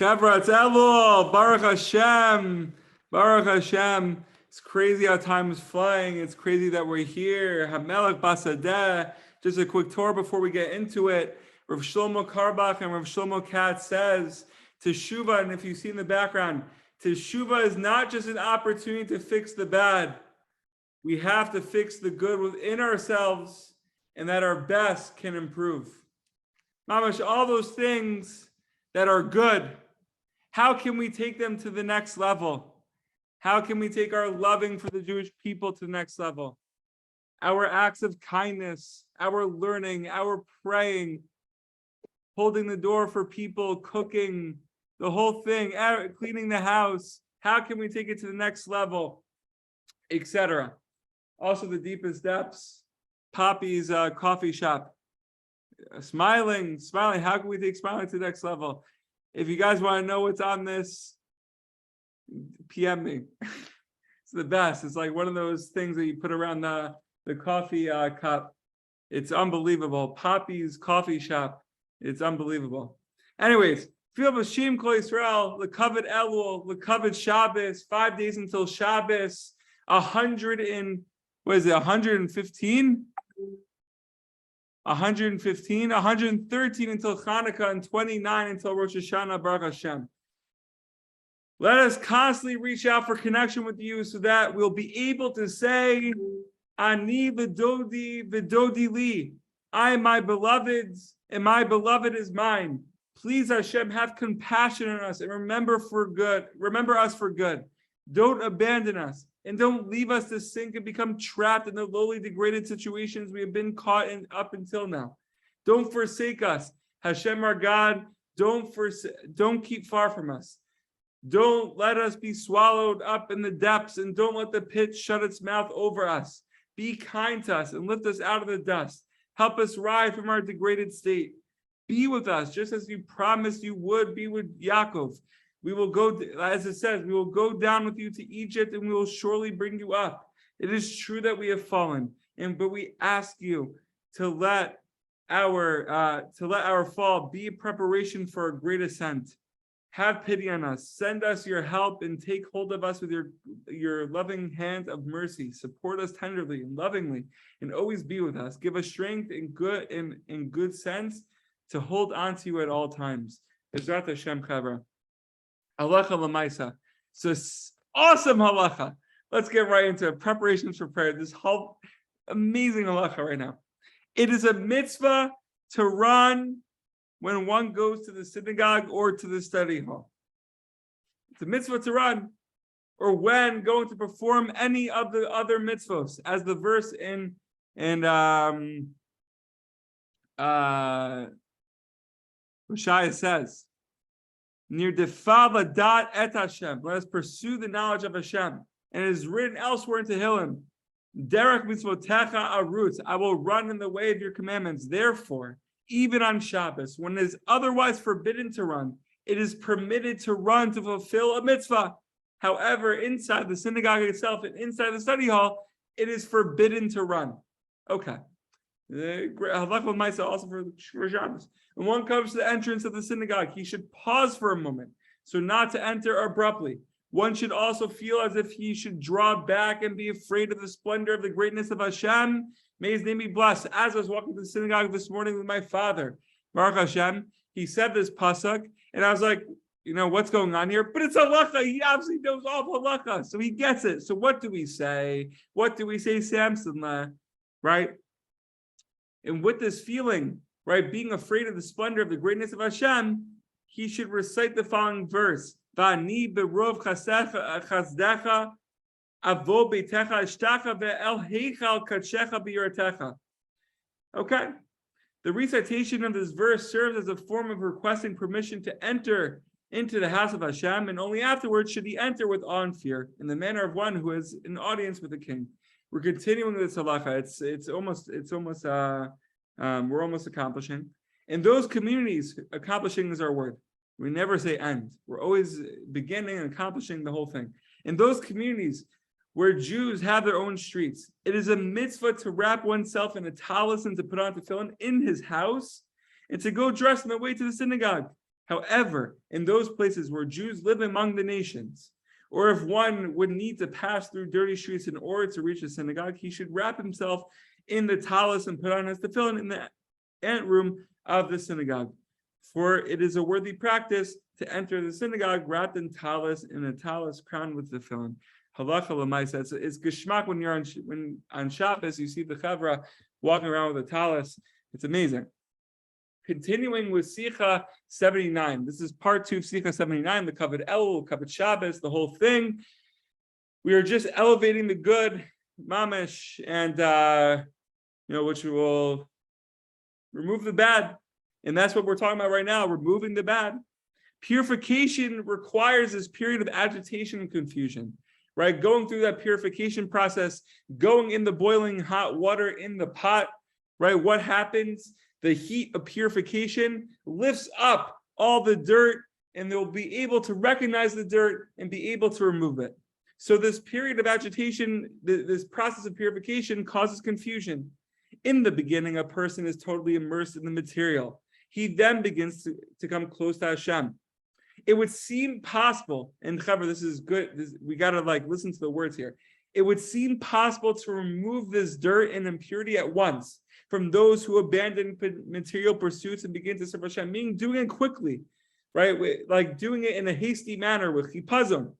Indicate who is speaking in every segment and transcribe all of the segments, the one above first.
Speaker 1: Chevra, it's ELLLLUUUULLLL. Baruch Hashem. Baruch Hashem. It's crazy how time is flying. It's crazy that we're here. Hamelech Basadeh. Just a quick Torah before we get into it. Rav Shlomo Karbach and Rav Shlomo Katz says, Teshuvah, and if you see in the background, Teshuvah is not just an opportunity to fix the bad. We have to fix the good within ourselves, and that our best can improve. Mamash, all those things that are good, how can we take them to the next level? How can we take our loving for the Jewish people to the next level? Our acts of kindness, our learning, our praying, holding the door for people, cooking, the whole thing, cleaning the house. How can we take it to the next level, etc.? Also, the deepest depths, Poppy's coffee shop. Smiling. How can we take smiling to the next level? If you guys want to know what's on this, PM me. It's the best. It's like one of those things that you put around the coffee cup. It's unbelievable. Poppy's coffee shop. It's unbelievable. Anyways, feel Bashim Kol Yisrael, the covered Elul, the covered Shabbos, 5 days until Shabbos, 115? 113 until Hanukkah, and 29 until Rosh Hashanah, Baruch Hashem. Let us constantly reach out for connection with you so that we'll be able to say, Ani v'dodi li. I am my beloved's, and my beloved is mine. Please, Hashem, have compassion on us and remember us for good. Don't abandon us. And don't leave us to sink and become trapped in the lowly, degraded situations we have been caught in up until now. Don't forsake us. Hashem, our God, don't keep far from us. Don't let us be swallowed up in the depths, and don't let the pit shut its mouth over us. Be kind to us and lift us out of the dust. Help us rise from our degraded state. Be with us, just as you promised you would be with Yaakov. We will go, as it says, we will go down with you to Egypt, and we will surely bring you up. It is true that we have fallen, but we ask you to let our fall be a preparation for a great ascent. Have pity on us. Send us your help and take hold of us with your loving hand of mercy. Support us tenderly and lovingly, and always be with us. Give us strength and good sense to hold on to you at all times. Bezrat Hashem Chavra. Halacha l'maisa. So awesome halacha. Let's get right into it. Preparations for prayer. This whole amazing halacha right now. It is a mitzvah to run when one goes to the synagogue or to the study hall. It's a mitzvah to run, or when going to perform any of the other mitzvahs, as the verse in Hoshaya says. Near defava dot et Hashem. Let us pursue the knowledge of Hashem. And it is written elsewhere in Tehillim, Derech mitzvotecha arutz. I will run in the way of your commandments. Therefore, even on Shabbos, when it is otherwise forbidden to run, it is permitted to run to fulfill a mitzvah. However, inside the synagogue itself and inside the study hall, it is forbidden to run. Okay. Also for Shabbos. When one comes to the entrance of the synagogue, he should pause for a moment, so not to enter abruptly. one should also feel as if he should draw back and be afraid of the splendor of the greatness of Hashem. May his name be blessed. As I was walking to the synagogue this morning with my father, Baruch Hashem, he said this pasuk, and I was like, what's going on here? But it's halacha. He obviously knows all halacha, so he gets it. So what do we say? What do we say, Samson? Right? And with this feeling, right, being afraid of the splendor of the greatness of Hashem, he should recite the following verse. Va'ani berov chazdecha avo beitecha ishtacha ve'el heichal kadshecha b'yiratecha. Okay. The recitation of this verse serves as a form of requesting permission to enter into the house of Hashem, and only afterwards should he enter with awe and fear, in the manner of one who is in audience with the king. We're continuing this halacha. We're almost accomplishing. In those communities, accomplishing is our word. We never say end. We're always beginning and accomplishing the whole thing. In those communities where Jews have their own streets, it is a mitzvah to wrap oneself in a tallis and to put on tefillin in his house and to go dress on the way to the synagogue. However, in those places where Jews live among the nations, or if one would need to pass through dirty streets in order to reach the synagogue, he should wrap himself in the tallis and put on his tefillin in the anteroom of the synagogue. For it is a worthy practice to enter the synagogue wrapped in tallis, crowned with tefillin. Halacha l'maisa. It's geshmak when you're on Shabbos, you see the chavra walking around with a tallis. It's amazing. Continuing with Sichot 79. This is part 2 of Sichot 79, the covered ELLLLUUUULLLL, covered Shabbos, the whole thing. We are just elevating the good, mamish, and which will remove the bad. And that's what we're talking about right now, removing the bad. Purification requires this period of agitation and confusion, right? Going through that purification process, going in the boiling hot water in the pot, right? What happens? The heat of purification lifts up all the dirt, and they'll be able to recognize the dirt and be able to remove it. So this period of agitation, this process of purification causes confusion. In the beginning, a person is totally immersed in the material. He then begins to come close to Hashem. It would seem possible, and Chaver, this is good. We got to listen to the words here. It would seem possible to remove this dirt and impurity at once from those who abandon material pursuits and begin to serve Hashem, meaning doing it quickly, right? Like doing it in a hasty manner with chipazon.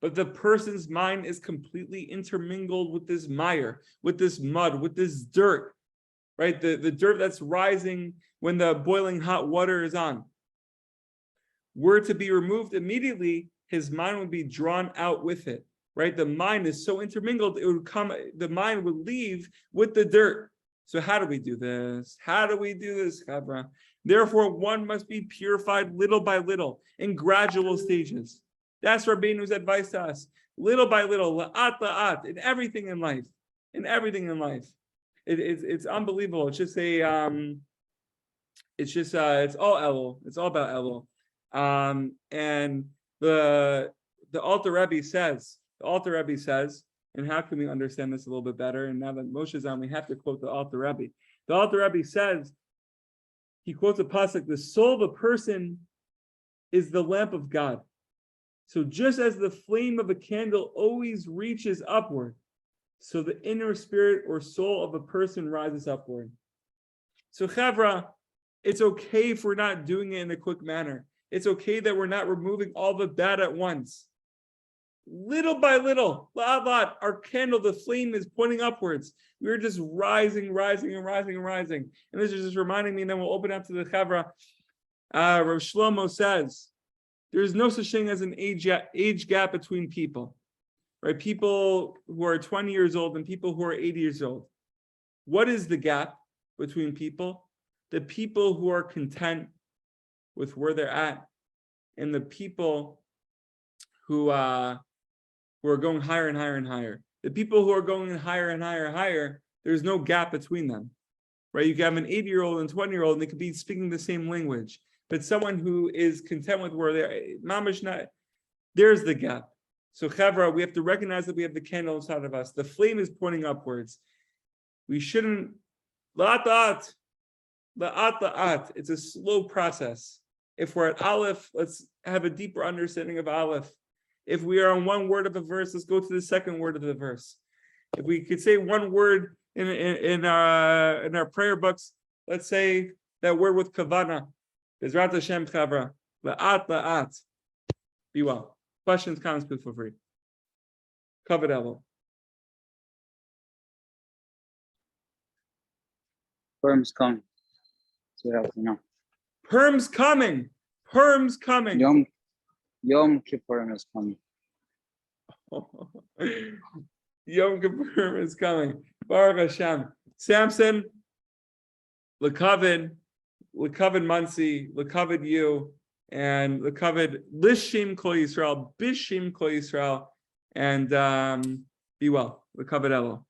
Speaker 1: But the person's mind is completely intermingled with this mire, with this mud, with this dirt, right? The dirt that's rising when the boiling hot water is on. Were to be removed immediately, his mind would be drawn out with it, right? The mind is so intermingled, the mind would leave with the dirt. So how do we do this? How do we do this, Chabra? Therefore, one must be purified little by little in gradual stages. That's Rabbeinu's advice to us. Little by little, la'at la'at, in everything in life. In everything in life. It's unbelievable. It's just it's all ELLLLUUUUULL. It's all about ELLLLLUUUUULL. And the Alter Rebbe says, and how can we understand this a little bit better? And now that Moshe's on, we have to quote the Alter Rebbe. The Alter Rebbe says, he quotes a pasuk, the soul of a person is the lamp of God. So just as the flame of a candle always reaches upward, so the inner spirit or soul of a person rises upward. So Chavra, it's okay if we're not doing it in a quick manner. It's okay that we're not removing all the bad at once. Little by little, our candle, the flame is pointing upwards. We're just rising. And this is just reminding me, and then we'll open up to the Chavra. Rav Shlomo says, there's no such thing as an age gap between people, right? People who are 20 years old and people who are 80 years old. What is the gap between people? The people who are content with where they're at, and the people who are going higher and higher and higher. The people who are going higher and higher and higher, there's no gap between them, right? You can have an 80-year-old and 20-year-old, and they could be speaking the same language. But someone who is content with where they're, mamash not, there's the gap. So Chavra, we have to recognize that we have the candle inside of us. The flame is pointing upwards. We shouldn't, la'at. It's a slow process. If we're at Aleph, let's have a deeper understanding of Aleph. If we are on one word of a verse, let's go to the second word of the verse. If we could say one word in our prayer books, let's say that word with kavana. Bezrat Hashem chavra. La'at la'at. Be well. Questions, comments, please feel free. Covered elbow.
Speaker 2: Purim's coming. That's what I have to know.
Speaker 1: Purim's coming. Purim's coming.
Speaker 2: Yom Kippur is coming.
Speaker 1: Yom Kippur is coming. Baruch Hashem. Samson, Lekavod Muncie, Lekavod you, and Lekavod Lishim Kol Yisrael, Bishim Kol Yisrael, and be well. Lekavod Elul.